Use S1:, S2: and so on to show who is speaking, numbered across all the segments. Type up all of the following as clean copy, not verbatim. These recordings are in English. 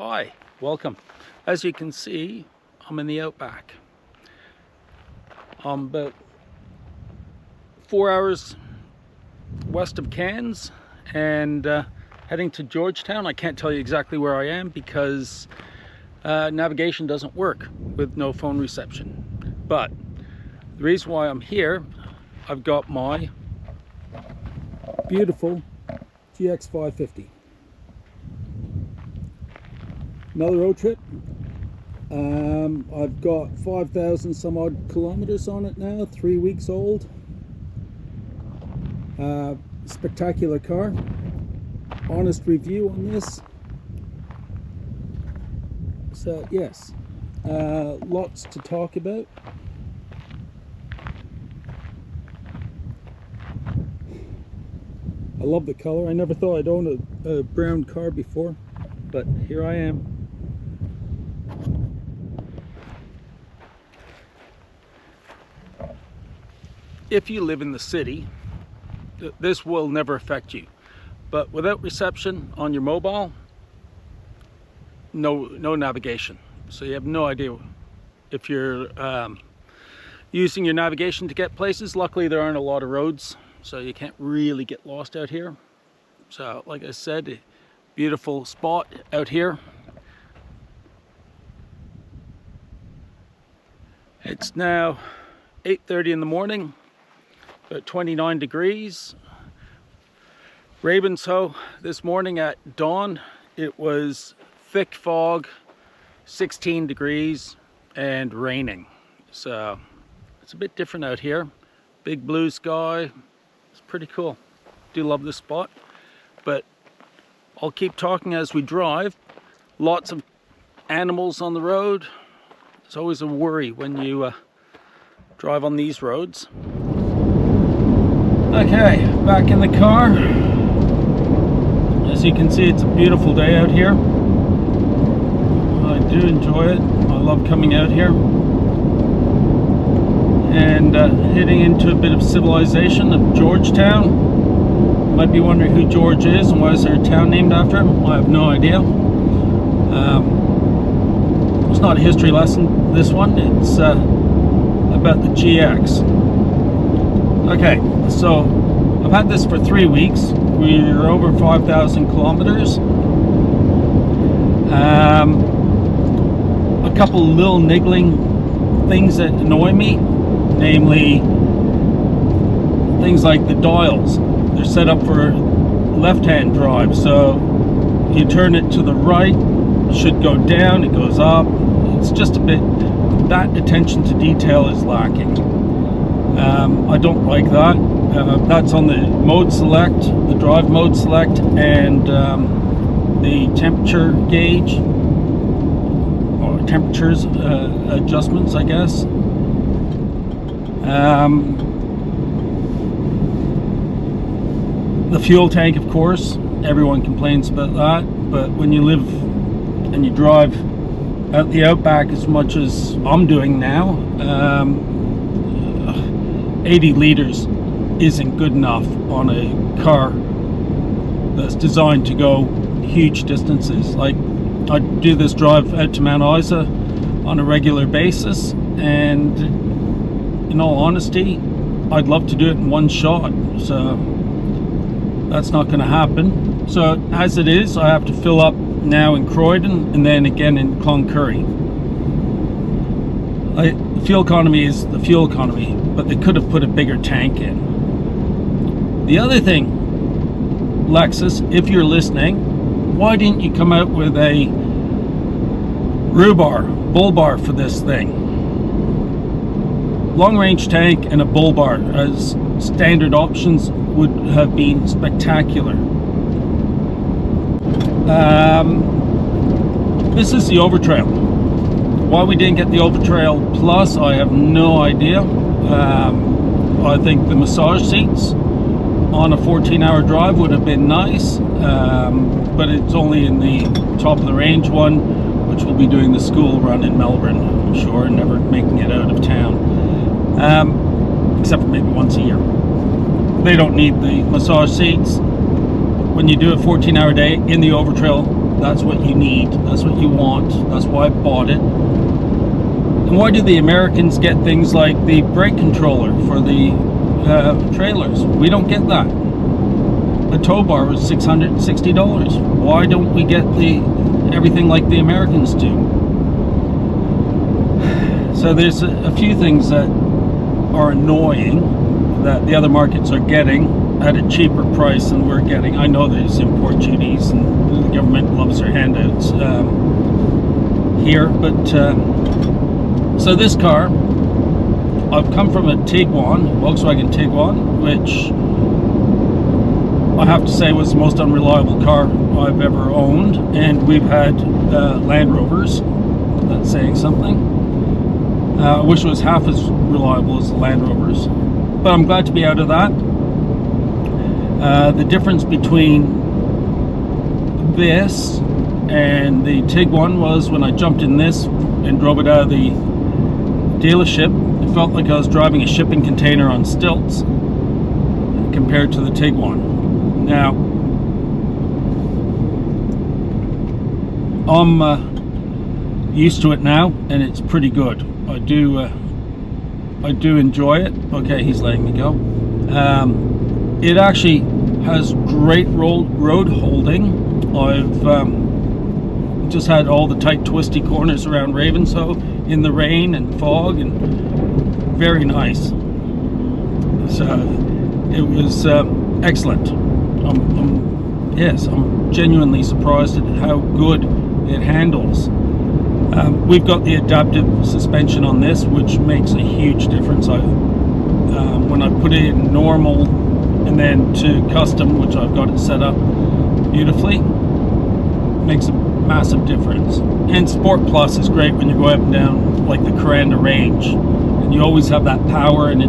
S1: Hi, welcome. As you can see, I'm in the outback. I'm about 4 hours west of Cairns and heading to Georgetown. I can't tell you exactly where I am because navigation doesn't work with no phone reception. But the reason why I'm here, I've got my beautiful GX550. Another road trip. I've got 5,000 some odd kilometers on it now, 3 weeks old. Spectacular car. Honest review on this. So yes, lots to talk about. I love the color. I never thought I'd own a brown car before, but here I am. If you live in the city, this will never affect you. But without reception on your mobile, no navigation. So you have no idea if you're using your navigation to get places. Luckily, there aren't a lot of roads, so you can't really get lost out here. So, like I said, beautiful spot out here. It's now 8:30 in the morning. About 29 degrees. Ravenshoe this morning at dawn, it was thick fog, 16 degrees and raining. So it's a bit different out here. Big blue sky. It's pretty cool. Do love this spot. But I'll keep talking as we drive. Lots of animals on the road. It's always a worry when you drive on these roads. Okay, back in the car. As you can see, it's a beautiful day out here. I do enjoy it. I love coming out here. And heading into a bit of civilization of Georgetown. You might be wondering who George is and why is there a town named after him. I have no idea. It's not a history lesson, this one. It's about the GX. Okay, so I've had this for 3 weeks. We're over 5,000 kilometers. A couple little niggling things that annoy me, namely things like the dials. They're set up for left-hand drive, so you turn it to the right, it should go down, it goes up. It's just a bit, that attention to detail is lacking. I don't like that. That's on the mode select, the drive mode select, and the temperature gauge, or temperatures adjustments, I guess. The fuel tank, of course, everyone complains about that, but when you live and you drive out the outback as much as I'm doing now, 80 liters isn't good enough on a car that's designed to go huge distances. Like, I do this drive out to Mount Isa on a regular basis, and in all honesty, I'd love to do it in one shot, so that's not going to happen. So as it is, I have to fill up now in Croydon and then again in Cloncurry. The fuel economy is the fuel economy, but they could have put a bigger tank in. The other thing, Lexus, if you're listening, why didn't you come out with a bull bar for this thing? Long range tank and a bull bar as standard options would have been spectacular. This is the Overtrail. Why we didn't get the Overtrail Plus, I have no idea. I think the massage seats on a 14-hour drive would have been nice, but it's only in the top of the range one, which will be doing the school run in Melbourne, I'm sure, and never making it out of town, except for maybe once a year. They don't need the massage seats. When you do a 14-hour day in the Overtrail, That's what you need. That's what you want. That's why I bought it. And why do the Americans get things like the brake controller for the trailers? We don't get that. The tow bar was $660. Why don't we get everything like the Americans do? So there's a few things that are annoying that the other markets are getting at a cheaper price than we're getting. I know there's import duties and the government loves their handouts here, but so this car, I've come from a Tiguan, Volkswagen Tiguan, which I have to say was the most unreliable car I've ever owned, and we've had Land Rovers. That's saying something. I wish it was half as reliable as the Land Rovers, but I'm glad to be out of that. The difference between this and the Tiguan was when I jumped in this and drove it out of the dealership, it felt like I was driving a shipping container on stilts compared to the Tiguan. Now, I'm used to it now, and it's pretty good. I do enjoy it. Okay, he's letting me go. It actually has great road holding. I've just had all the tight twisty corners around Ravenshoe in the rain and fog, and very nice. So it was excellent. I'm genuinely surprised at how good it handles. We've got the adaptive suspension on this, which makes a huge difference. When I put it in normal and then to custom, which I've got it set up beautifully, makes a massive difference. And Sport Plus is great when you go up and down like the Coranda range, and you always have that power, and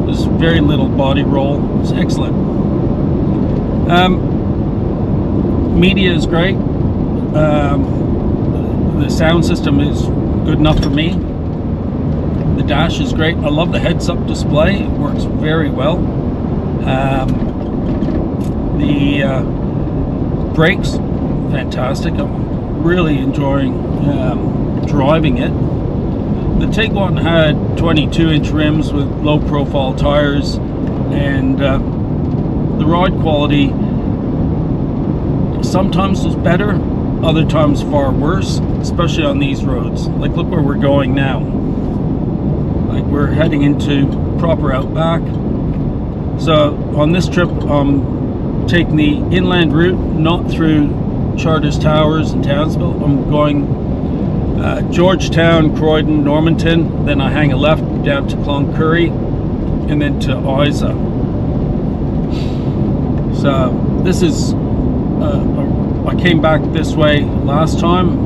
S1: there's very little body roll. It's excellent. Media is great. The sound system is good enough for me. The dash is great. I love the heads-up display. It works very well. The brakes, fantastic. I'm really enjoying driving it. The Tiguan had 22-inch rims with low-profile tires, and the ride quality sometimes was better, other times far worse, especially on these roads. Like, look where we're going now. Like, we're heading into proper outback. So on this trip, I'm taking the inland route, not through Charters Towers and Townsville. I'm going Georgetown, Croydon, Normanton, then I hang a left down to Cloncurry, and then to Isa. So this is I came back this way last time,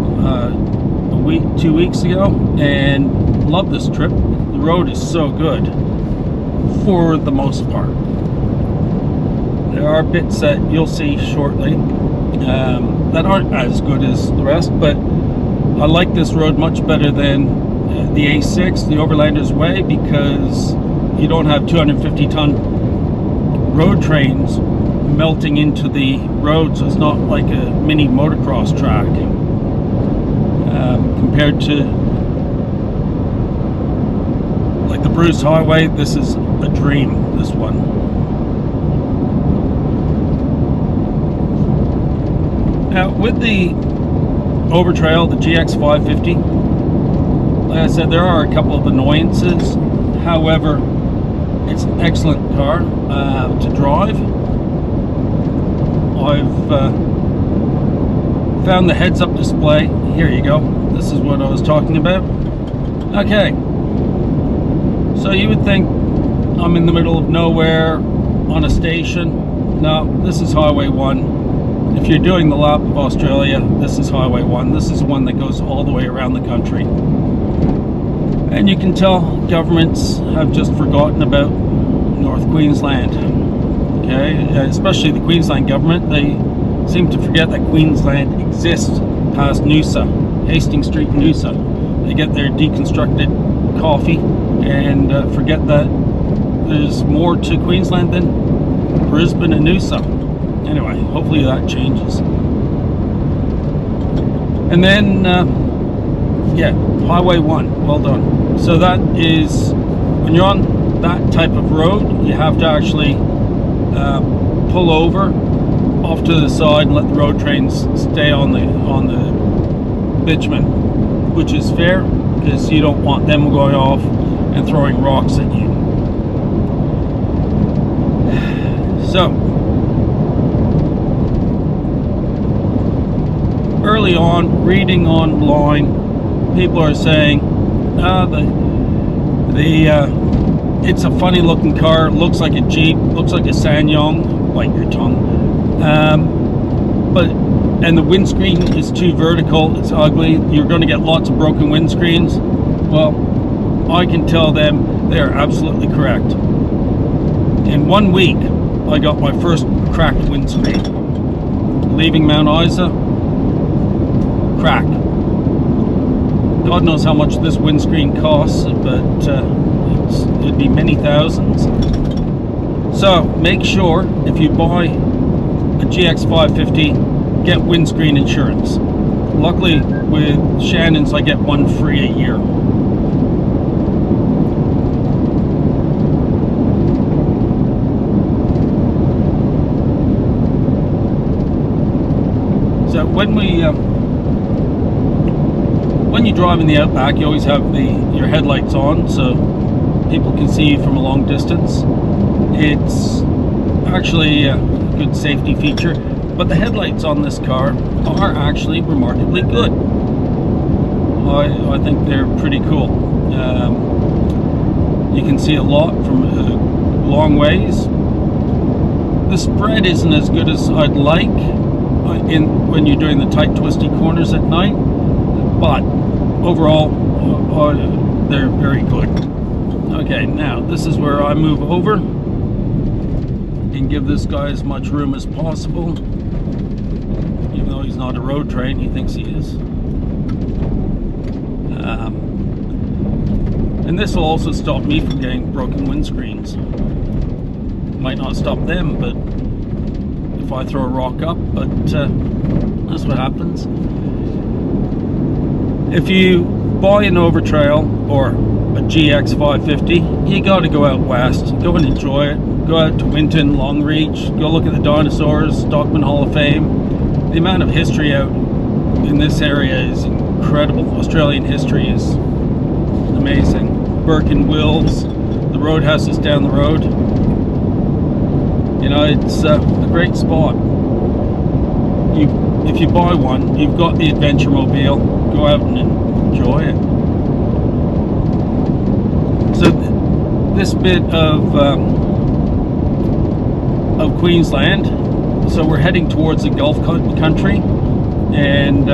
S1: 2 weeks ago, and love this trip. The road is so good for the most part. There are bits that you'll see shortly that aren't as good as the rest, but I like this road much better than the A6, the Overlander's Way, because you don't have 250-ton road trains melting into the road, so it's not like a mini motocross track compared to like the Bruce Highway. This is a dream, this one. Now with the Overtrail, the GX550, like I said, there are a couple of annoyances. However, it's an excellent car to drive. I've found the heads-up display. Here you go. This is what I was talking about. Okay. So you would think I'm in the middle of nowhere on a station. No, this is Highway 1. If you're doing the lap of Australia, this is Highway 1. This is one that goes all the way around the country. And you can tell governments have just forgotten about North Queensland. Okay, especially the Queensland government. They seem to forget that Queensland exists past Noosa, Hastings Street, Noosa. They get their deconstructed coffee and forget that there's more to Queensland than Brisbane and Noosa. Anyway, hopefully that changes. And then yeah, Highway 1, well done. So that is, when you're on that type of road, you have to actually pull over off to the side and let the road trains stay on the bitumen, which is fair because you don't want them going off and throwing rocks at you. So early on, reading online, people are saying it's a funny looking car, looks like a Jeep, looks like a Sanyong, bite your tongue. And the windscreen is too vertical, it's ugly, you're going to get lots of broken windscreens. Well, I can tell them they are absolutely correct. In 1 week, I got my first cracked windscreen. Leaving Mount Isa, crack. God knows how much this windscreen costs, but it'd be many thousands. So make sure if you buy a GX550, get windscreen insurance. Luckily with Shannon's I get one free a year. So when you drive in the outback, you always have your headlights on so people can see you from a long distance. It's actually a good safety feature, but the headlights on this car are actually remarkably good. I think they're pretty cool. You can see a lot from long ways. The spread isn't as good as I'd like when you're doing the tight twisty corners at night, but overall they're very good. Okay, now this is where I move over and give this guy as much room as possible, even though he's not a road train, he thinks he is. And this will also stop me from getting broken windscreens. Might not stop them, but if I throw a rock up, but that's what happens. If you buy an Overtrail or a GX550, you got to go out west, go and enjoy it. Go out to Winton, Longreach, go look at the dinosaurs, Stockman Hall of Fame. The amount of history out in this area is incredible. Australian history is amazing. Burke and Wills, the roadhouse is down the road. You know, it's a great spot. If you buy one, you've got the adventure mobile. Go out and enjoy it. So this bit of Queensland, so we're heading towards the Gulf country, and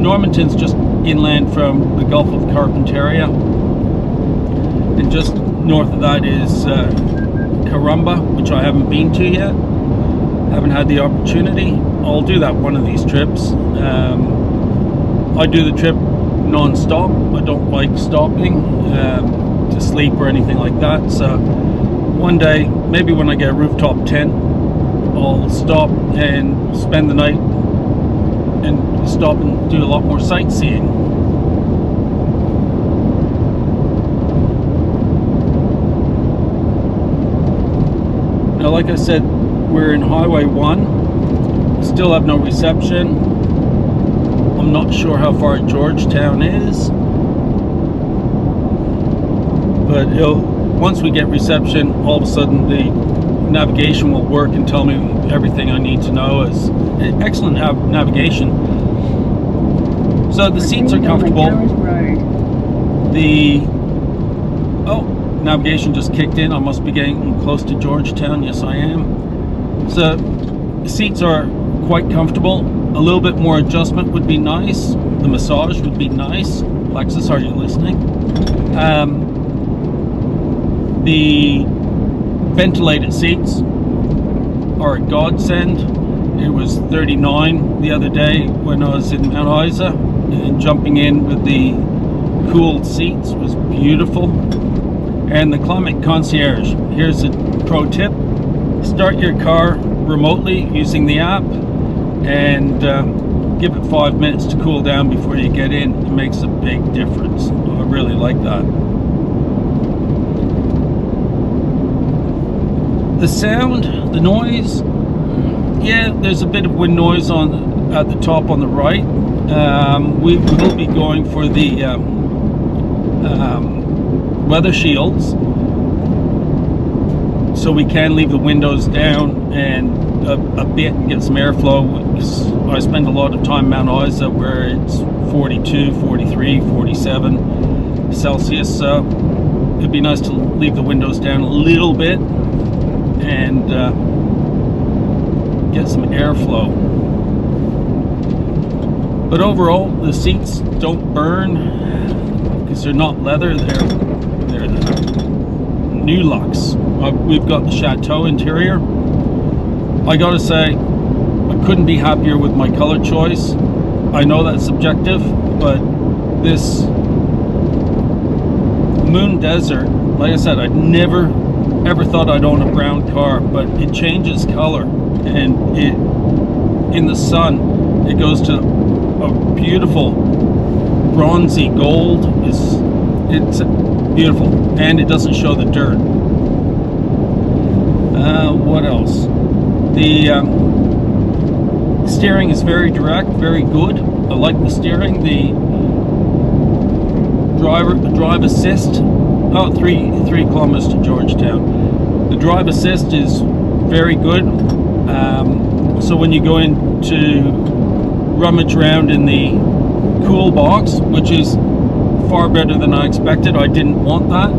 S1: Normanton's just inland from the Gulf of Carpentaria, and just north of that is Karumba, which I haven't been to yet. Haven't had the opportunity. I'll do that one of these trips. I do the trip non-stop. I don't like stopping to sleep or anything like that. So one day, maybe when I get a rooftop tent, I'll stop and spend the night and stop and do a lot more sightseeing. Now, like I said, we're in Highway 1. Still have no reception. I'm not sure how far Georgetown is, but once we get reception, all of a sudden the navigation will work and tell me everything I need to know. Is excellent navigation. So the seats are comfortable. Navigation just kicked in. I must be getting close to Georgetown. Yes, I am. So the seats are quite comfortable. A little bit more adjustment would be nice. The massage would be nice. Lexus, are you listening? The ventilated seats are a godsend. It was 39 the other day when I was in Mount Isa, and jumping in with the cooled seats was beautiful. And the Climate Concierge, here's a pro tip: start your car remotely using the app and give it 5 minutes to cool down before you get in. It makes a big difference. I really like that. The sound, the noise, yeah, there's a bit of wind noise at the top on the right. We will be going for the weather shields, so we can leave the windows down and a bit and get some airflow. I spend a lot of time Mount Isa where it's 42, 43, 47 Celsius, so it'd be nice to leave the windows down a little bit and get some airflow. But overall, the seats don't burn because they're not leather, they're the new Lux. We've got the Chateau interior. I gotta say, I couldn't be happier with my color choice. I know that's subjective, but this Moon Desert, like I said, I'd never ever thought I'd own a brown car, but it changes color, and in the sun it goes to a beautiful bronzy gold. It's beautiful, and it doesn't show the dirt. What else? The steering is very direct, very good. I like the steering. The drive assist. Oh, 3 kilometers to Georgetown. The drive assist is very good. So when you go in to rummage around in the cool box, which is far better than I expected. I didn't want that,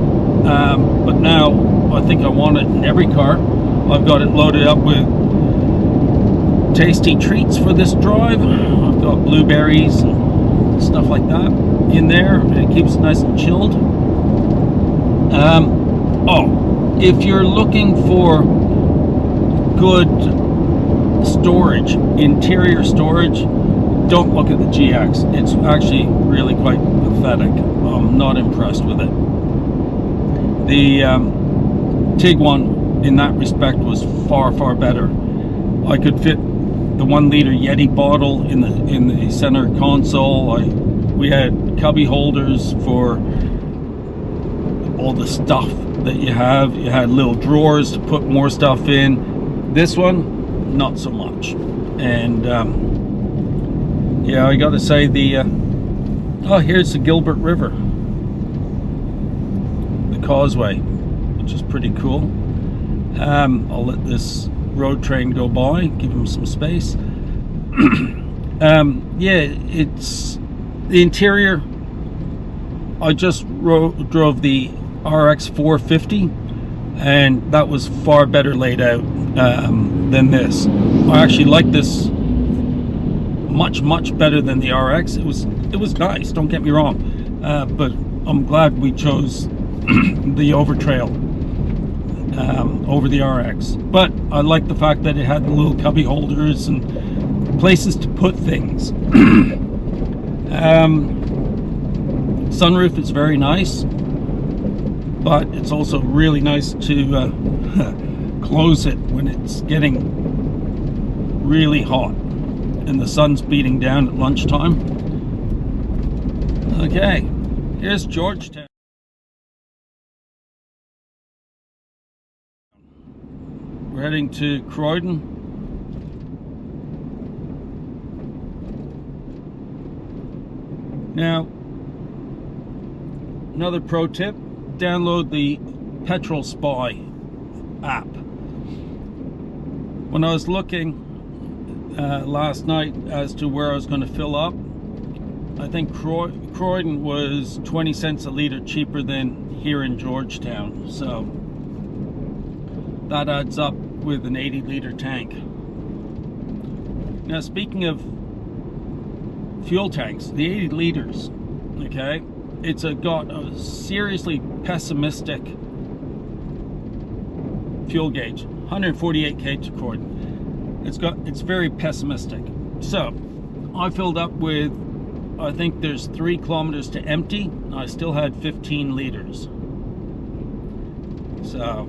S1: but now I think I want it in every car. I've got it loaded up with tasty treats for this drive. I've got blueberries and stuff like that in there. It keeps it nice and chilled. If you're looking for good storage, interior storage, don't look at the GX. It's actually really quite pathetic. I'm not impressed with it. The Tiguan in that respect was far better. I could fit the 1 liter Yeti bottle in the center console. We had cubby holders for all the stuff that you have. You had little drawers to put more stuff in. This one, not so much. And yeah, I gotta say here's the Gilbert River, the causeway, which is pretty cool. I'll let this road train go by, give him some space. Yeah, it's the interior. I just drove the RX450, and that was far better laid out than this. I actually like this much better than the RX. It was nice, don't get me wrong, but I'm glad we chose the Overtrail over the RX. But I like the fact that it had the little cubby holders and places to put things. Sunroof is very nice, but it's also really nice to close it when it's getting really hot and the sun's beating down at lunchtime. Okay, here's Georgetown. We're heading to Croydon. Now, another pro tip, download the Petrol Spy app. When I was looking last night as to where I was going to fill up, I think Croydon was 20 cents a litre cheaper than here in Georgetown, so that adds up with an 80 litre tank. Now, speaking of fuel tanks, the 80 litres, okay, it's got a seriously pessimistic fuel gauge, 148k to Croydon. It's very pessimistic. So I filled up with, I think there's 3 kilometers to empty. I still had 15 liters. So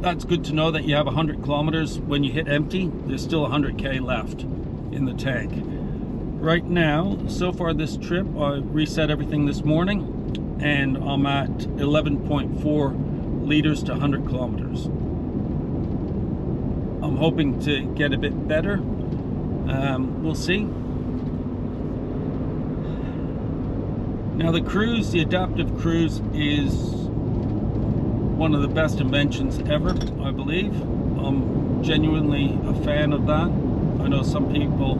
S1: that's good to know that you have 100 kilometers. When you hit empty, there's still 100k left. in the tank. Right now, so far this trip, I reset everything this morning, and I'm at 11.4 liters to 100 kilometers. I'm hoping to get a bit better. We'll see. Now the cruise, the adaptive cruise, is one of the best inventions ever, I believe. I'm genuinely a fan of that. I know some people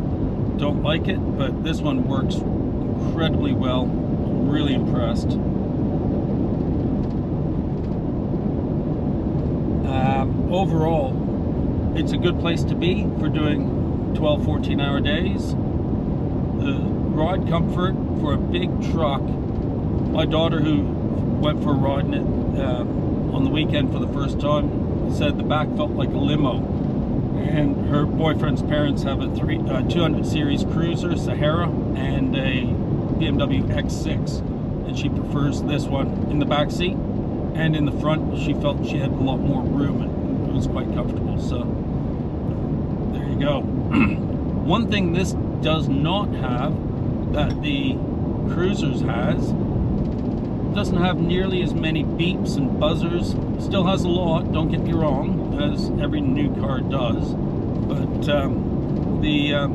S1: don't like it, but this one works incredibly well. I'm really impressed. Overall, it's a good place to be for doing 12-14 hour days. The ride comfort for a big truck. My daughter, who went for a ride in it on the weekend for the first time, said the back felt like a limo. And her boyfriend's parents have a 200 series cruiser, Sahara, and a BMW X6, and she prefers this one in the back seat. And in the front, she felt she had a lot more room, and it was quite comfortable. So there you go. One thing this does not have that the Cruisers has, doesn't have nearly as many beeps and buzzers. Still has a lot, don't get me wrong, as every new car does. But the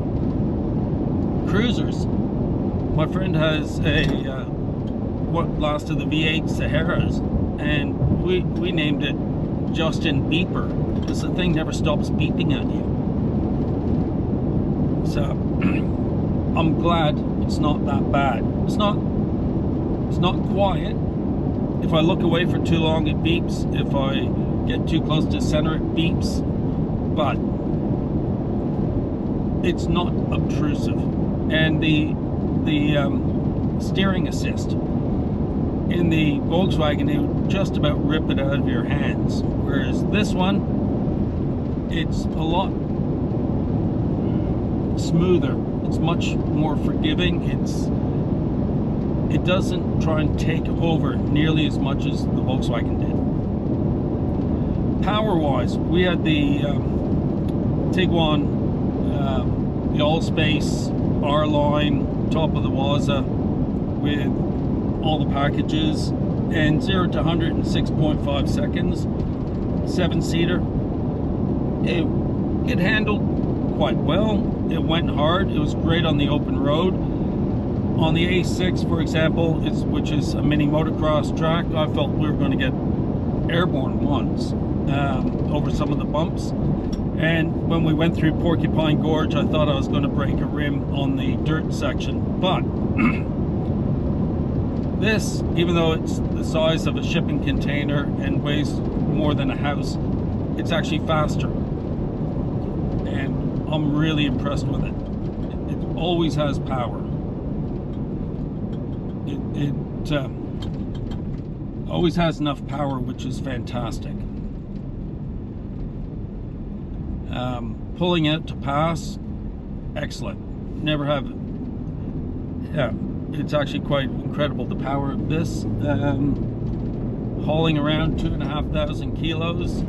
S1: Cruisers, my friend has a what last of the V8 Saharas, and we named it Justin Beeper, because the thing never stops beeping at you. So I'm glad it's not that bad. It's not quiet. If I look away for too long, it beeps. If I get too close to center, it beeps. But it's not obtrusive. And the steering assist in the Volkswagen, it would just about rip it out of your hands. Whereas this one, it's a lot smoother. It's much more forgiving. It doesn't try and take over nearly as much as the Volkswagen did. Power-wise, we had the Tiguan, the all-space R-Line, top of the Waza, with all the packages, and 0 to 100 in 6.5 seconds. 7-seater. It handled quite well. It went hard. It was great on the open road. On the A6, for example, which is a mini motocross track, I felt we were going to get airborne once over some of the bumps. And when we went through Porcupine Gorge, I thought I was going to break a rim on the dirt section. But this, even though it's the size of a shipping container and weighs more than a house, it's actually faster. And I'm really impressed with it. It always has power. It always has enough power, which is fantastic. Pulling it to pass, excellent. Never have, yeah, it's actually quite incredible, the power of this. Hauling around 2,500 kilos,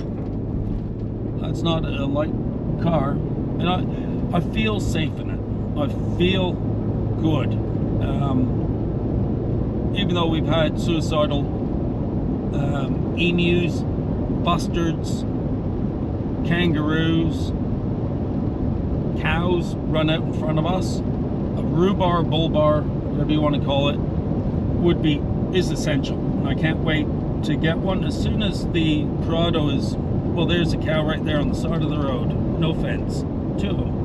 S1: that's not a light car. And I feel safe in it. I feel good. Even though we've had suicidal emus, bustards, kangaroos, cows run out in front of us, a rhubarb, bullbar, whatever you want to call it, is essential. And I can't wait to get one. As soon as the Prado is, well, there's a cow right there on the side of the road, no fence, 2 of them.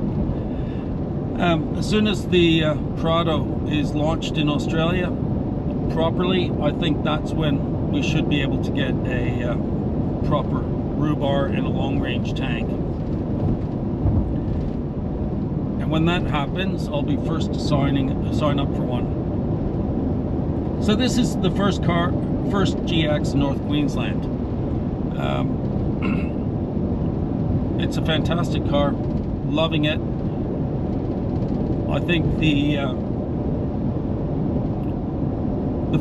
S1: As soon as the Prado is launched in Australia properly, I think that's when we should be able to get a proper rhubarb and a long-range tank. And when that happens, I'll be first to sign up for one. So this is the first GX in North Queensland. It's a fantastic car, loving it. I think the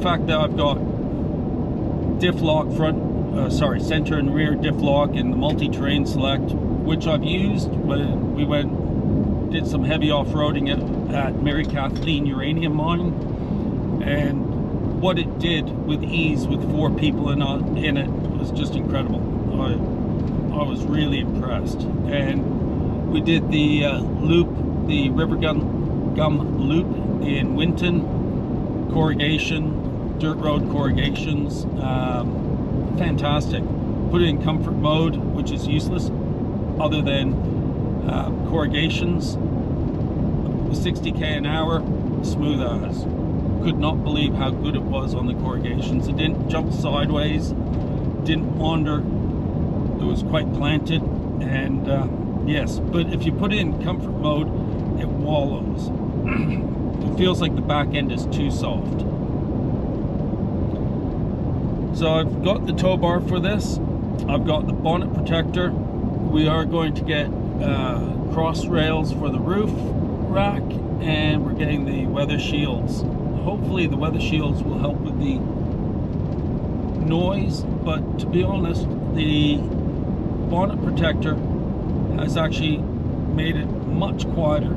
S1: fact that I've got diff lock center and rear diff lock and the multi-terrain select, which I've used when we went did some heavy off-roading at Mary Kathleen uranium mine, and what it did with ease with 4 people in it was just incredible. I was really impressed. And we did the loop, the River Gum loop in Winton, corrugation, dirt road corrugations, fantastic. Put it in comfort mode, which is useless other than corrugations, 60k an hour, smooth as. Could not believe how good it was on the corrugations. It didn't jump sideways, didn't wander, it was quite planted, and yes, but if you put it in comfort mode, it wallows. It feels like the back end is too soft. So I've got the tow bar for this. I've got the bonnet protector. We are going to get cross rails for the roof rack, and we're getting the weather shields. Hopefully the weather shields will help with the noise, but to be honest, the bonnet protector has actually made it much quieter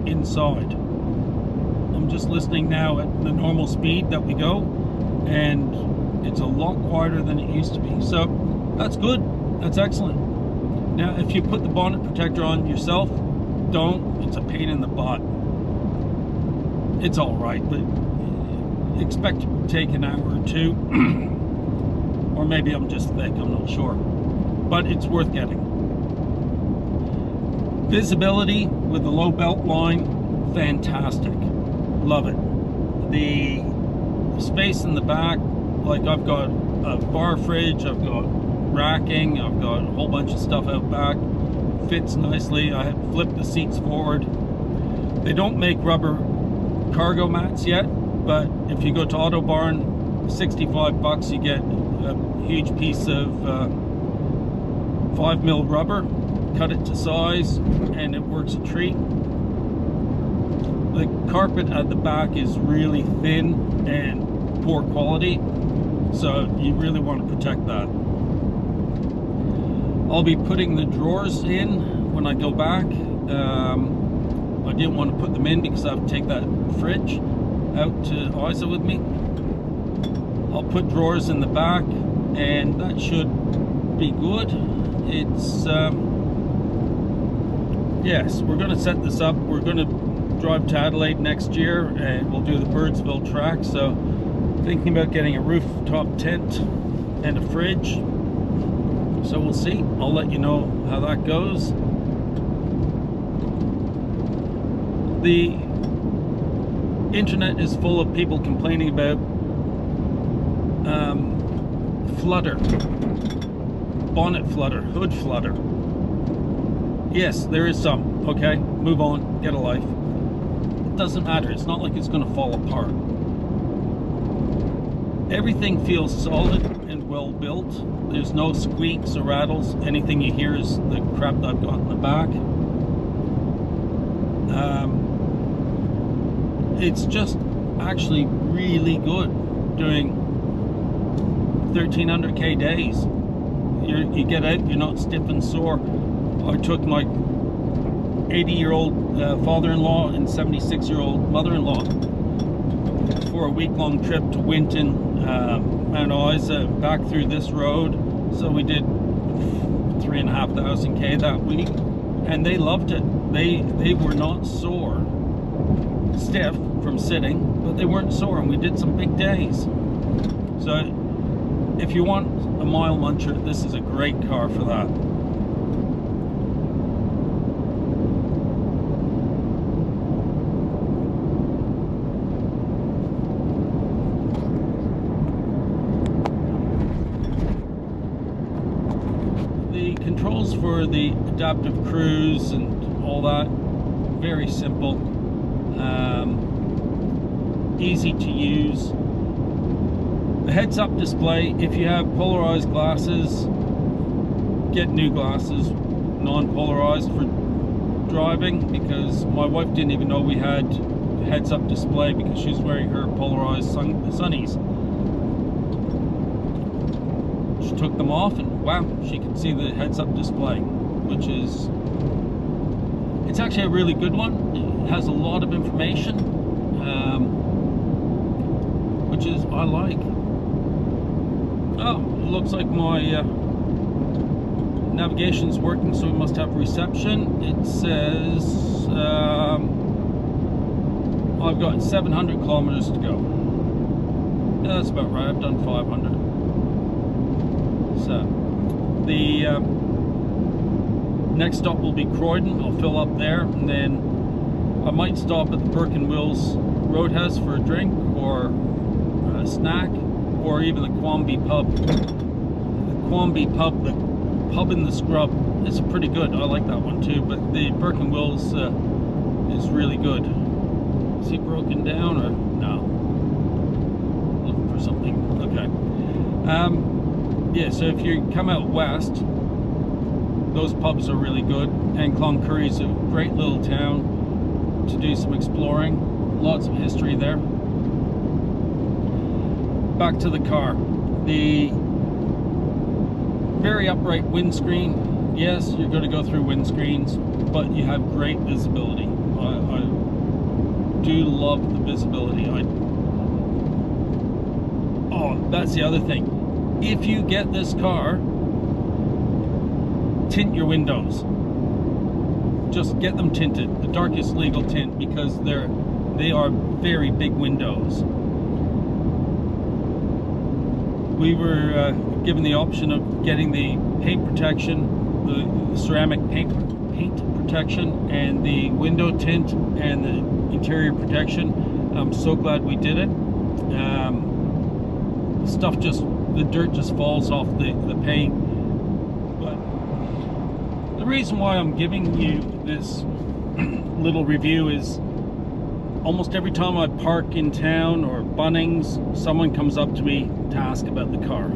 S1: inside. I'm just listening now at the normal speed that we go, and it's a lot quieter than it used to be. So that's good, that's excellent. Now if you put the bonnet protector on yourself, don't, it's a pain in the butt. It's all right, but expect it to take an hour or 2. Or maybe I'm just thick, I'm not sure, but it's worth getting. Visibility with the low belt line, fantastic, love it. The space in the back, like I've got a bar fridge, I've got racking, I've got a whole bunch of stuff out back, fits nicely. I have flipped the seats forward. They don't make rubber cargo mats yet, but if you go to Auto Barn, 65 bucks, you get a huge piece of 5mm rubber, cut it to size, and it works a treat. The carpet at the back is really thin and poor quality, so you really want to protect that. I'll be putting the drawers in when I go back. I didn't want to put them in because I have to take that fridge out to Isa with me. I'll put drawers in the back, and that should be good. It's yes, we're going to set this up. We're going to drive to Adelaide next year, and we'll do the Birdsville track. So thinking about getting a rooftop tent and a fridge. So we'll see. I'll let you know how that goes. The internet is full of people complaining about flutter, bonnet flutter, hood flutter. Yes, there is some. Okay, move on, get a life. It doesn't matter. It's not like it's going to fall apart. Everything feels solid and well built. There's no squeaks or rattles. Anything you hear is the crap that I've got in the back. It's just actually really good doing 1300k days. You get out, you're not stiff and sore. I took my 80-year-old father-in-law and 76-year-old mother-in-law for a week-long trip to Winton, Mount Isa, back through this road. So we did 3,500k that week, and they loved it. They were not sore, stiff from sitting, but they weren't sore, and we did some big days. So if you want a mile muncher, this is a great car for that. The controls for the adaptive cruise and all that, very simple, easy to use. The heads-up display, if you have polarized glasses, get new glasses, non-polarized for driving, because my wife didn't even know we had heads-up display because she's wearing her polarized sunnies. She took them off and wow, she could see the heads-up display, which is It's actually a really good one. It has a lot of information, which is I like. Oh, it looks like my navigation's working, so we must have reception. It says I've got 700 kilometers to go. Yeah, that's about right. I've done 500. So the next stop will be Croydon. I'll fill up there, and then I might stop at the Burke and Wills Roadhouse for a drink or a snack, or even the Quamby pub. The Quamby pub, the pub in the scrub, is pretty good. I like that one too, but the Burke and Wills is really good. Is he broken down or no? Looking for something. Okay. Yeah, so if you come out west, those pubs are really good. And Cloncurry is a great little town to do some exploring. Lots of history there. Back to the car. The very upright windscreen. Yes, you're going to go through windscreens, but you have great visibility. I do love the visibility. Oh, that's the other thing. If you get this car, tint your windows. Just get them tinted, the darkest legal tint, because they are very big windows. We were given the option of getting the paint protection, the ceramic paint protection, and the window tint and the interior protection. I'm so glad we did it. The dirt just falls off the paint. But the reason why I'm giving you this little review is almost every time I park in town or Bunnings, someone comes up to me to ask about the car.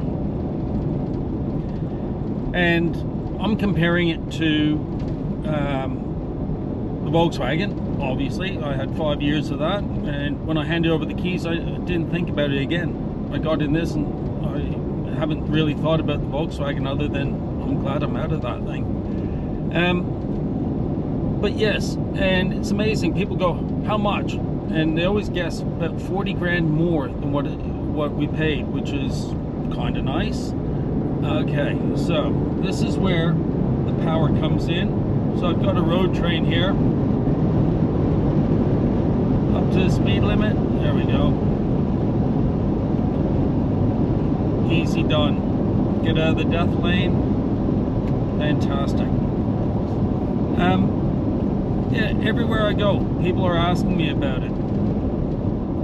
S1: And I'm comparing it to the Volkswagen. Obviously, I had 5 years of that, and when I handed over the keys, I didn't think about it again. I got in this and I haven't really thought about the Volkswagen other than I'm glad I'm out of that thing. But yes, and it's amazing. People go, how much? And they always guess about 40 grand more than what we paid, which is kind of nice. Okay, so this is where the power comes in. So I've got a road train here. Up to the speed limit. There we go. Easy done. Get out of the death lane. Fantastic. Yeah, everywhere I go, people are asking me about it.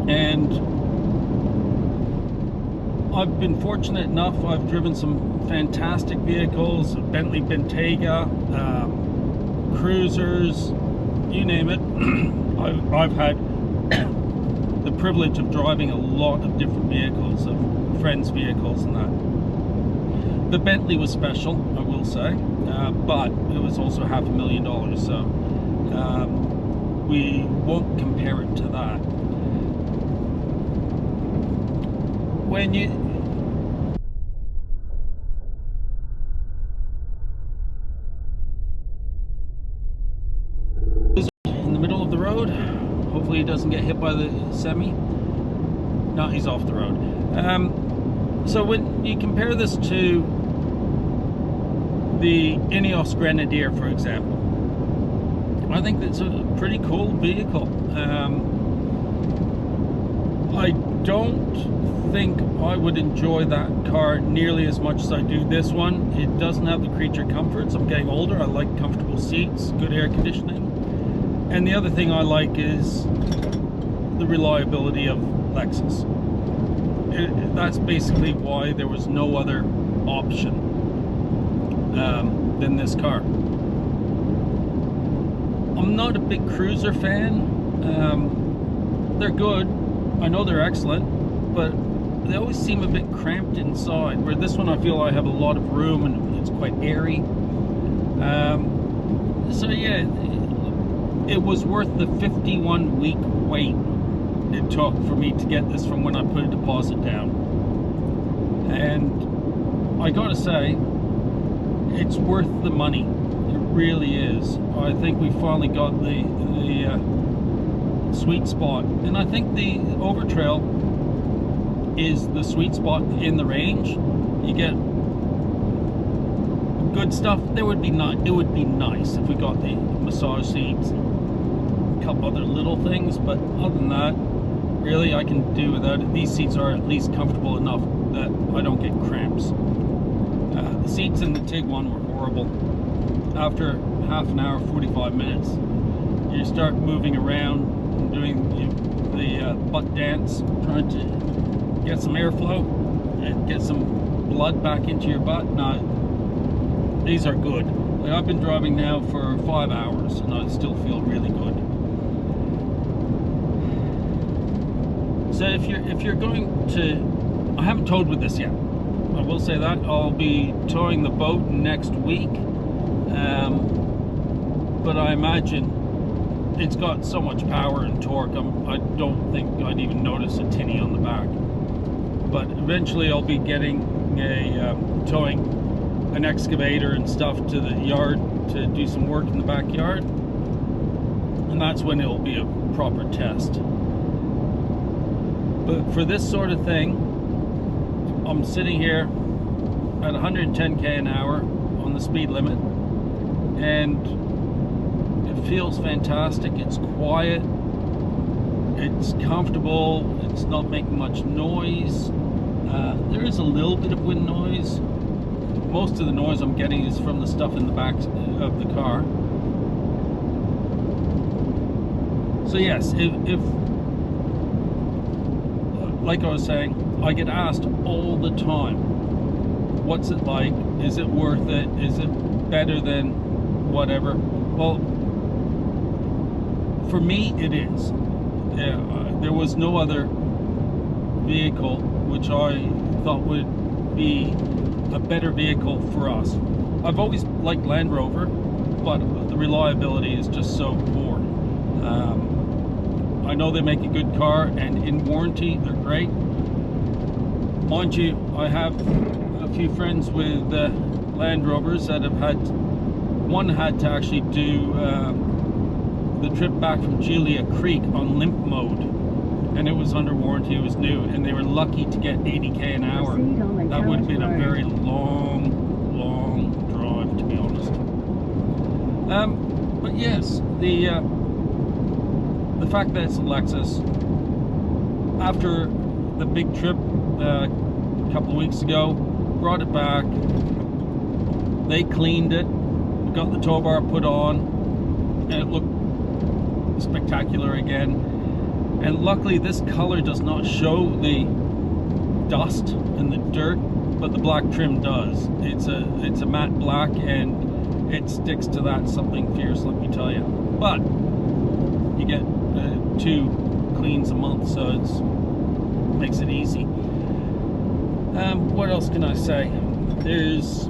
S1: And I've been fortunate enough, I've driven some fantastic vehicles, Bentley Bentayga, cruisers, you name it. I've had the privilege of driving a lot of different vehicles, of friends' vehicles and that. The Bentley was special, I will say, but it was also $500,000, so we won't compare it to that. When you in the middle of the road, hopefully he doesn't get hit by the semi. No, he's off the road. So when you compare this to the Ineos Grenadier, for example, I think it's a pretty cool vehicle. I don't think I would enjoy that car nearly as much as I do this one. It doesn't have the creature comforts. I'm getting older. I like comfortable seats, good air conditioning. And the other thing I like is the reliability of Lexus. That's basically why there was no other option than this car. I'm not a big cruiser fan. They're good. I know they're excellent, but they always seem a bit cramped inside, where this one I feel I have a lot of room and it's quite airy. So yeah, it was worth the 51-week wait it took for me to get this from when I put a deposit down. And I gotta say, it's worth the money. It really is. I think we finally got the sweet spot, and I think the Overtrail is the sweet spot in the range. You get good stuff. It would be nice if we got the massage seats, a couple other little things, but other than that, really I can do without it. These seats are at least comfortable enough that I don't get cramps. The seats in the Tiguan were horrible. After half an hour, 45 minutes, you start moving around and doing the butt dance, trying to get some airflow and get some blood back into your butt. Now, these are good. Like, I've been driving now for 5 hours and I still feel really good. So if you're going to, I haven't towed with this yet. I will say that I'll be towing the boat next week, but I imagine it's got so much power and torque. I don't think I'd even notice a tinny on the back. But eventually I'll be getting a towing an excavator and stuff to the yard to do some work in the backyard, and that's when it'll be a proper test. But for this sort of thing, I'm sitting here at 110k an hour on the speed limit, and it feels fantastic. It's quiet, it's comfortable, it's not making much noise. There is a little bit of wind noise. Most of the noise I'm getting is from the stuff in the back of the car. So yes, if like I was saying, I get asked all the time, what's it like? Is it worth it? Is it better than whatever? Well, for me it is. There was no other vehicle which I thought would be a better vehicle for us. I've always liked Land Rover, but the reliability is just so poor. I know they make a good car, and in warranty they're great. Mind you, I have a few friends with Land Rovers that have had, one had to actually do the trip back from Julia Creek on limp mode, and it was under warranty, it was new, and they were lucky to get 80k an hour. That would have been a very long drive, to be honest. But yes, the fact that it's a Lexus, after the big trip a couple of weeks ago, brought it back, they cleaned it, got the tow bar put on, and it looked spectacular again. And luckily this color does not show the dust and the dirt, but the black trim does. It's a matte black, and it sticks to that something fierce, let me tell you. But you get 2 cleans a month, so it makes it easy. What else can I say? There's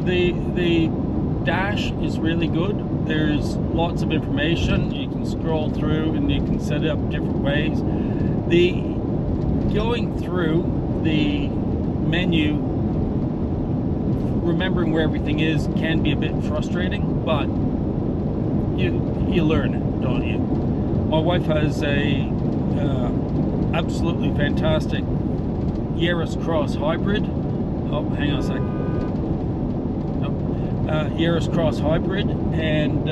S1: the dash is really good. There's lots of information. You can scroll through and you can set it up different ways. Going through the menu, remembering where everything is, can be a bit frustrating, but you learn it, don't you? My wife has a absolutely fantastic Yaris Cross Hybrid. Oh, hang on a sec. Yaris Cross Hybrid, and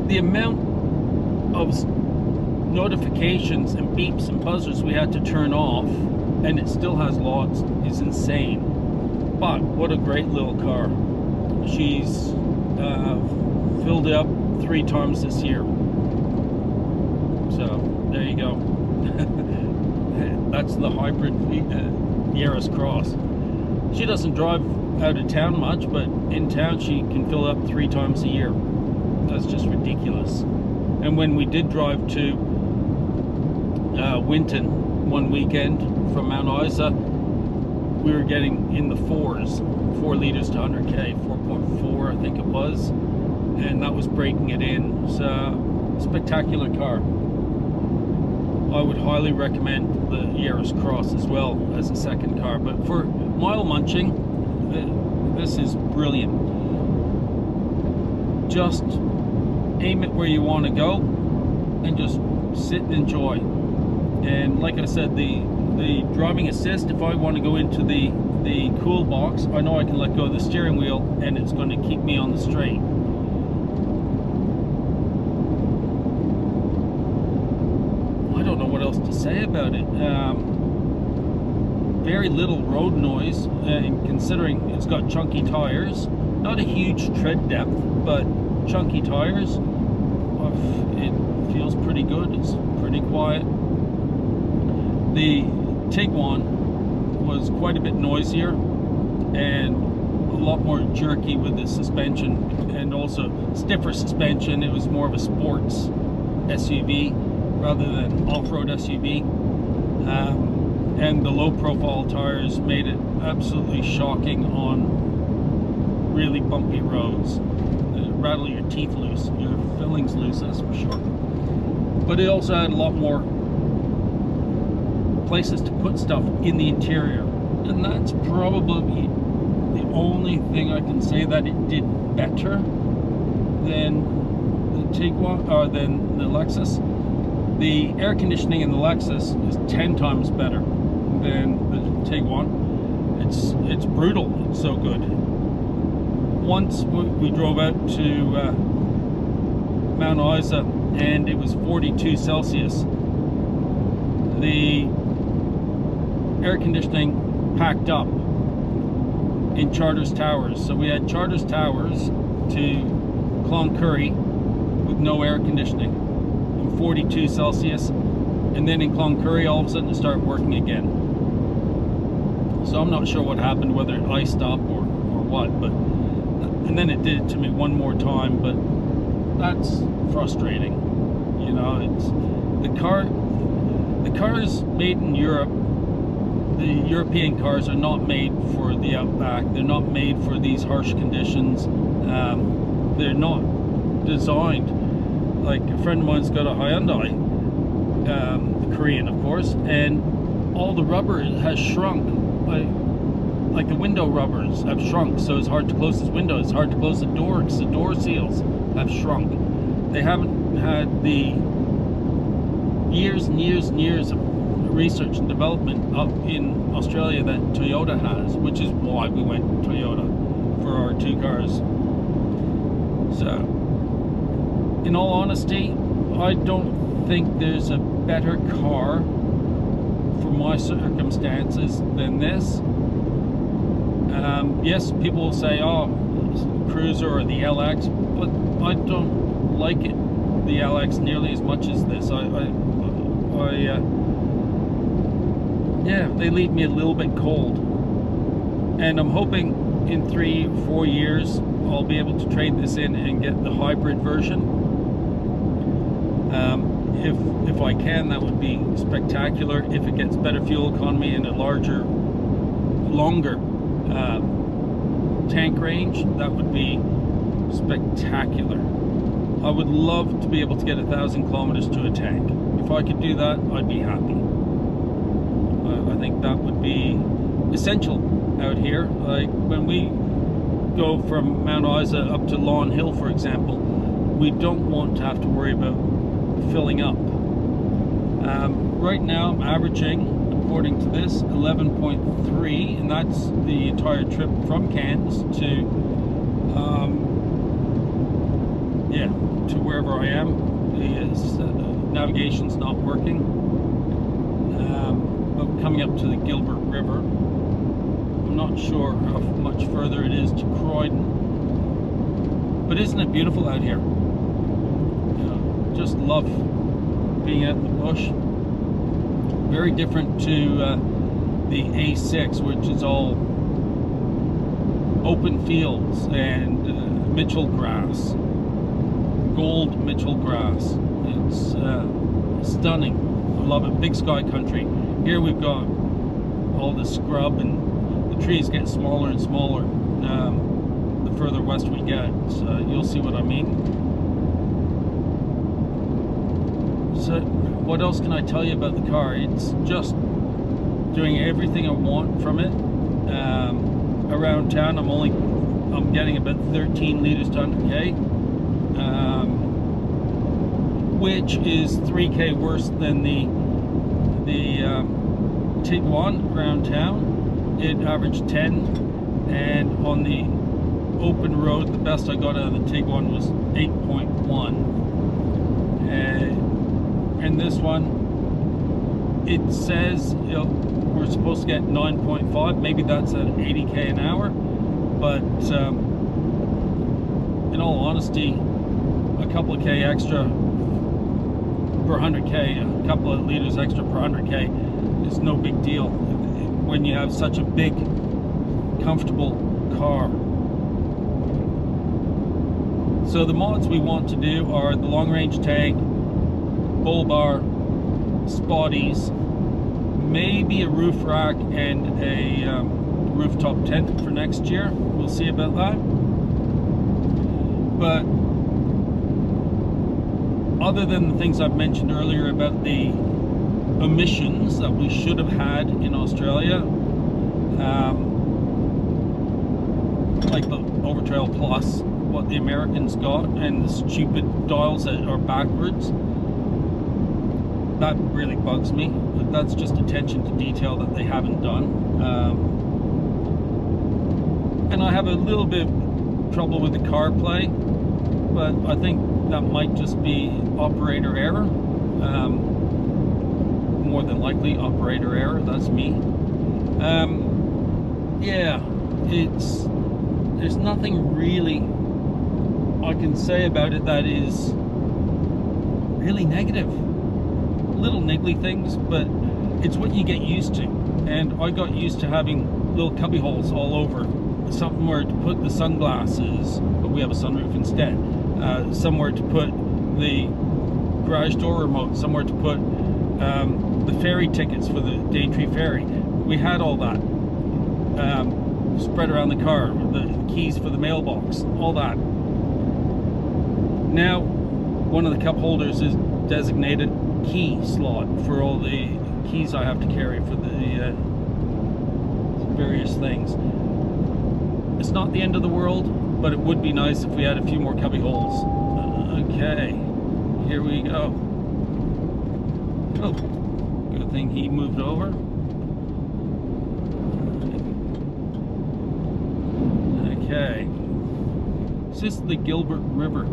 S1: the amount of notifications and beeps and buzzers we had to turn off, and it still has lots, is insane. But what a great little car. She's filled it up 3 times this year. So there you go. That's the hybrid Yaris Cross. She doesn't drive out of town much, but in town she can fill it up 3 times a year. That's just ridiculous. And when we did drive to Winton one weekend from Mount Isa, we were getting in the 4s, 4 liters to 100k, 4.4 I think it was, and that was breaking it in. It's a spectacular car. I would highly recommend the Yaris Cross as well as a second car. But for mile munching, this is brilliant. Just aim it where you want to go and just sit and enjoy. And like I said, the driving assist, if I want to go into the cool box, I know I can let go of the steering wheel and it's going to keep me on the straight. I don't know what else to say about it. Very little road noise, considering it's got chunky tires. Not a huge tread depth, but chunky tires. It feels pretty good. It's pretty quiet. The Tiguan was quite a bit noisier and a lot more jerky with the suspension, and also stiffer suspension. It was more of a sports SUV rather than off-road SUV. And the low profile tires made it absolutely shocking on really bumpy roads. Rattle your teeth loose, your fillings loose, that's for sure. But it also had a lot more places to put stuff in the interior, and that's probably the only thing I can say that it did better than the Tiguan or than the Lexus. The air conditioning in the Lexus is 10 times better than the Tiguan. It's brutal, it's so good. Once we drove out to Mount Isa and it was 42 Celsius. The air conditioning packed up in Charters Towers. So we had Charters Towers to Cloncurry with no air conditioning in 42 Celsius. And then in Cloncurry, all of a sudden it started working again. So I'm not sure what happened, whether it iced up or what, but and then it did it to me one more time, but that's frustrating. You know, it's the cars made in Europe. The European cars are not made for the outback. They're not made for these harsh conditions. They're not designed. Like a friend of mine's got a Hyundai, Korean of course, and all the rubber has shrunk. Like the window rubbers have shrunk, so it's hard to close his window. It's hard to close the door because the door seals have shrunk. They haven't had the years and years and years of research and development up in Australia that Toyota has, which is why we went Toyota for our two cars. So, in all honesty, I don't think there's a better car for my circumstances than this. Yes, people will say, oh, Cruiser or the LX, but I don't like it, the LX, nearly as much as this. Yeah, they leave me a little bit cold. And I'm hoping in 3 or 4 years I'll be able to trade this in and get the hybrid version. If I can, that would be spectacular. If it gets better fuel economy and a larger, longer tank range, that would be spectacular. I would love to be able to get 1,000 kilometers to a tank. If I could do that, I'd be happy. I think that would be essential out here. Like when we go from Mount Isa up to Lawn Hill, for example, we don't want to have to worry about filling up. Right now I'm averaging, according to this, 11.3, and that's the entire trip from Cairns to to wherever I am. The navigation's not working, but we're coming up to the Gilbert River. I'm not sure how much further it is to Croydon, but isn't it beautiful out here? Just love being out in the bush. Very different to the A6, which is all open fields and Mitchell grass, gold Mitchell grass. It's stunning. I love it. Big sky country. Here we've got all the scrub, and the trees get smaller and smaller the further west we get. So you'll see what I mean. So what else can I tell you about the car? It's just doing everything I want from it. Around town, I'm getting about 13 liters to 100k, which is 3k worse than the Tiguan around town. It averaged 10, and on the open road, the best I got out of the Tiguan was 8.1. And this one, it says we're supposed to get 9.5. Maybe that's at 80k an hour, but in all honesty, a couple of k extra per 100k, a couple of liters extra per 100k is no big deal when you have such a big, comfortable car. So the mods we want to do are the long range tank, bull bar, spotties, maybe a roof rack and a rooftop tent for next year. We'll see about that. But other than the things I've mentioned earlier about the emissions that we should have had in Australia, like the Overtrail Plus, what the Americans got, and the stupid dials that are backwards, that really bugs me. But that's just attention to detail that they haven't done. And I have a little bit of trouble with the CarPlay, but I think that might just be operator error. More than likely operator error, that's me. Yeah, there's nothing really I can say about it that is really negative. Little niggly things, but it's what you get used to. And I got used to having little cubby holes all over, somewhere to put the sunglasses, but we have a sunroof instead, somewhere to put the garage door remote, somewhere to put the ferry tickets for the Daintree ferry. We had all that spread around the car, the keys for the mailbox, all that. Now one of the cup holders is designated key slot for all the keys I have to carry for the various things. It's not the end of the world, but it would be nice if we had a few more cubby holes. Okay, here we go. Oh, good thing he moved over. Okay, is this the Gilbert River?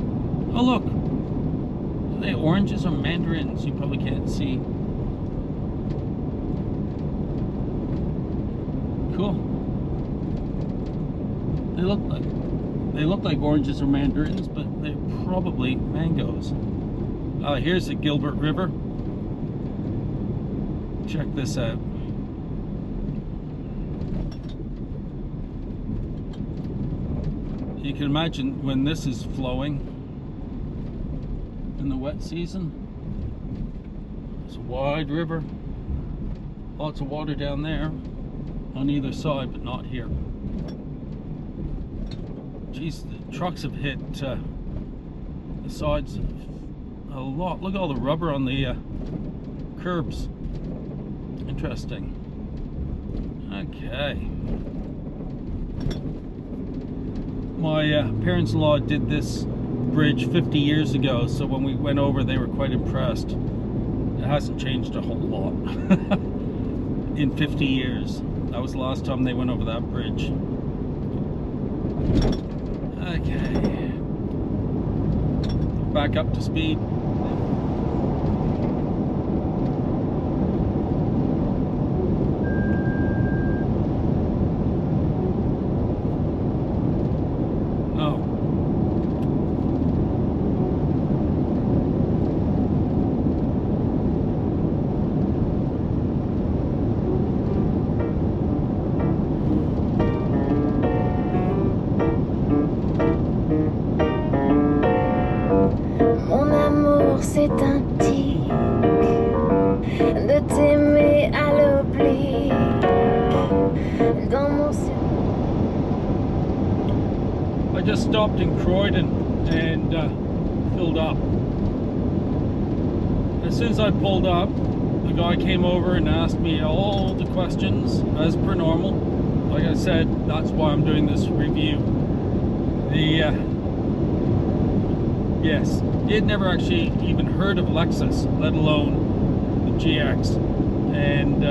S1: Oh look, are they oranges or mandarins? You probably can't see. Cool. They look like oranges or mandarins, but they're probably mangoes. Here's the Gilbert River. Check this out. You can imagine when this is flowing in the wet season. It's a wide river. Lots of water down there on either side, but not here. Geez, the trucks have hit the sides a lot. Look at all the rubber on the curbs. Interesting. Okay. My parents-in-law did this bridge 50 years ago, so when we went over they were quite impressed. It hasn't changed a whole lot in 50 years. That was the last time they went over that bridge. Okay. Back up to speed.
S2: C'est un tic de t'aimer à l'oblique dans mon
S1: I just stopped in Croydon and filled up, As soon as I pulled up, the guy came over and asked me all the questions as per normal. Like I said, that's why I'm doing this review. Yes, he had never actually even heard of Lexus, let alone the GX, and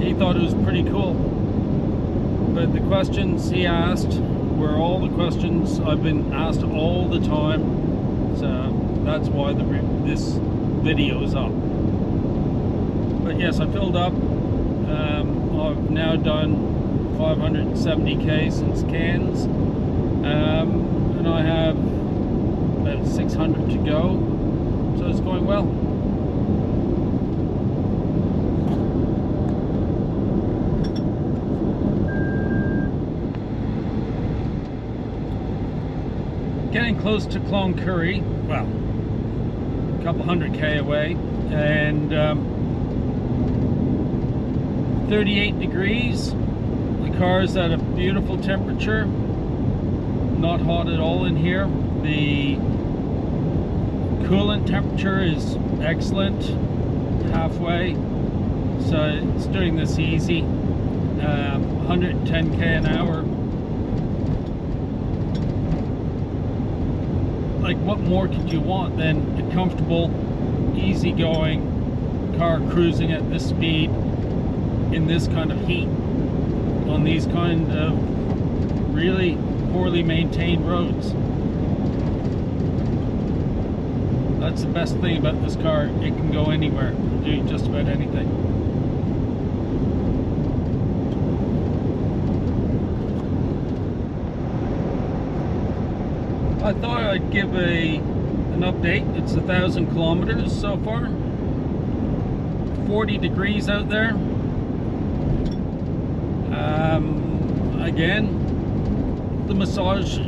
S1: he thought it was pretty cool. But the questions he asked were all the questions I've been asked all the time, so that's why this video is up. But yes, I filled up. I've now done 570k since Cairns, and I have about 600 to go, so it's going well. Getting close to Cloncurry, well, a couple 100k away, and 38 degrees. The car's at a beautiful temperature, not hot at all in here. The coolant temperature is excellent, halfway, so it's doing this easy. 110k an hour. Like, what more could you want than a comfortable, easygoing car cruising at this speed in this kind of heat on these kind of really poorly maintained roads? That's the best thing about this car. It can go anywhere, do just about anything. I thought I'd give an update. It's 1,000 kilometers so far. 40 degrees out there. Again, the massage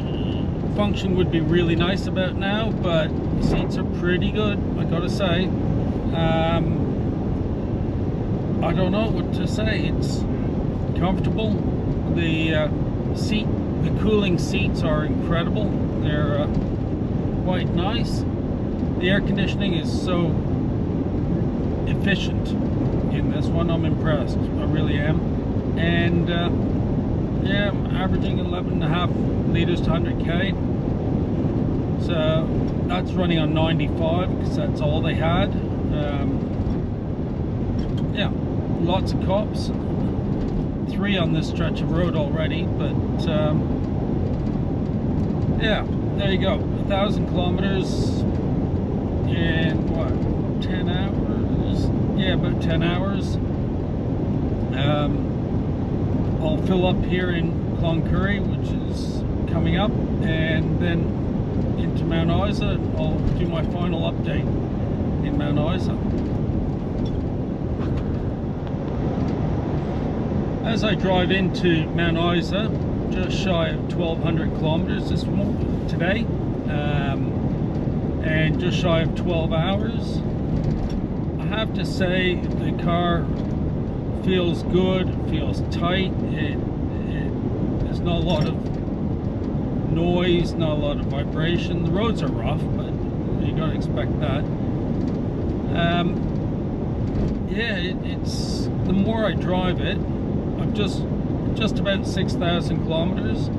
S1: function would be really nice about now, but the seats are pretty good, I gotta say. I don't know what to say. It's comfortable. The cooling seats are incredible. They're quite nice. The air conditioning is so efficient in this one. I'm impressed. I really am. And yeah, I'm averaging 11.5 liters to 100k. So that's running on 95 because that's all they had. Yeah, lots of cops. 3 on this stretch of road already, but yeah, there you go. 1,000 kilometers in what, 10 hours? Yeah, about 10 hours. I'll fill up here in Cloncurry, which is coming up, and then into Mount Isa. I'll do my final update in Mount Isa. As I drive into Mount Isa, just shy of 1,200 kilometers today, and just shy of 12 hours. I have to say the car feels good, feels tight. There's not a lot of noise, not a lot of vibration. The roads are rough, but you gotta expect that. Yeah, it's the more I drive it, I'm just about 6,000 kilometers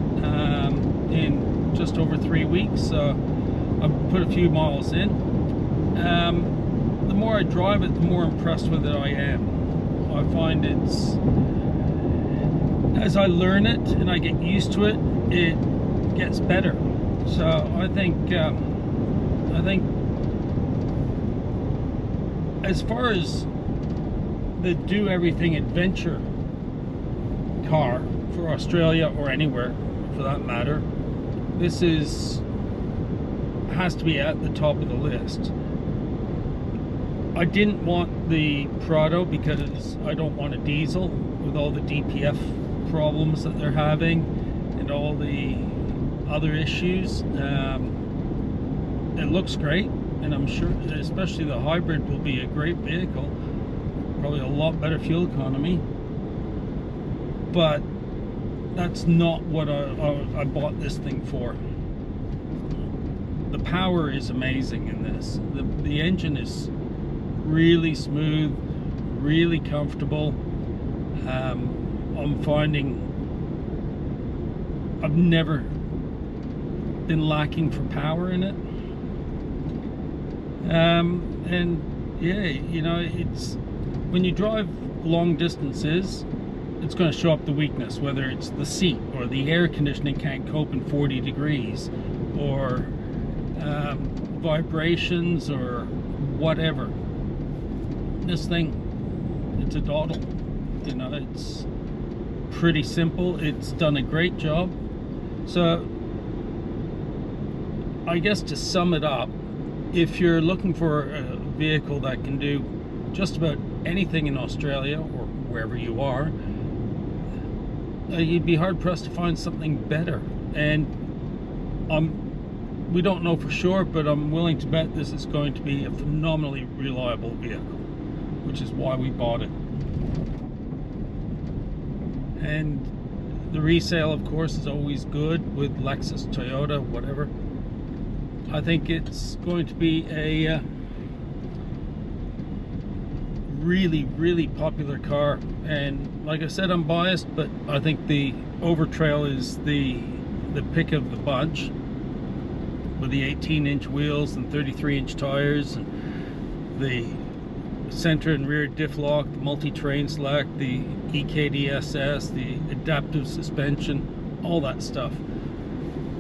S1: in just over 3 weeks. So I've put a few miles in. The more I drive it, the more impressed with it I am. I find it's, as I learn it and I get used to it, it gets better. So I think as far as the do everything adventure car for Australia or anywhere for that matter, this has to be at the top of the list. I didn't want the Prado because I don't want a diesel with all the DPF problems that they're having and all the other issues. It looks great, and I'm sure especially the hybrid will be a great vehicle, probably a lot better fuel economy, but that's not what I bought this thing for. the power is amazing in this. The engine is really smooth, really comfortable. I'm finding I've never been lacking for power in it. And yeah, you know, it's when you drive long distances, it's going to show up the weakness, whether it's the seat or the air conditioning can't cope in 40 degrees, or vibrations or whatever. This thing, it's a dawdle. You know, it's pretty simple. It's done a great job. So I guess to sum it up, if you're looking for a vehicle that can do just about anything in Australia or wherever you are, you'd be hard-pressed to find something better. And we don't know for sure, but I'm willing to bet this is going to be a phenomenally reliable vehicle, which is why we bought it. And the resale, of course, is always good with Lexus, Toyota, whatever. I think it's going to be a really, really popular car. And like I said, I'm biased, but I think the Overtrail is the pick of the bunch, with the 18-inch wheels and 33-inch tires, and the center and rear diff lock, the multi-terrain select, the EKDSS, the adaptive suspension, all that stuff.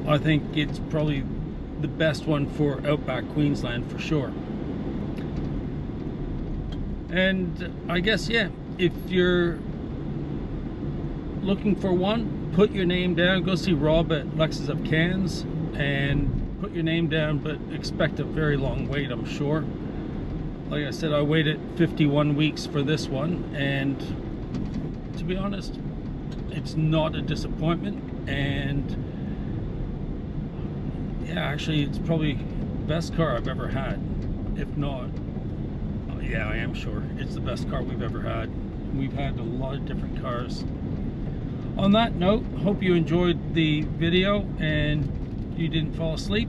S1: I think it's probably the best one for outback Queensland for sure. And I guess, yeah, if you're looking for one, put your name down, go see Rob at Lexus of Cairns and put your name down, but expect a very long wait, I'm sure. Like I said, I waited 51 weeks for this one, and to be honest, it's not a disappointment. And yeah, actually, it's probably the best car I've ever had. If not, yeah, I am sure it's the best car we've ever had. We've had a lot of different cars. On that note, hope you enjoyed the video and you didn't fall asleep.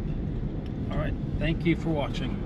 S1: All right, thank you for watching.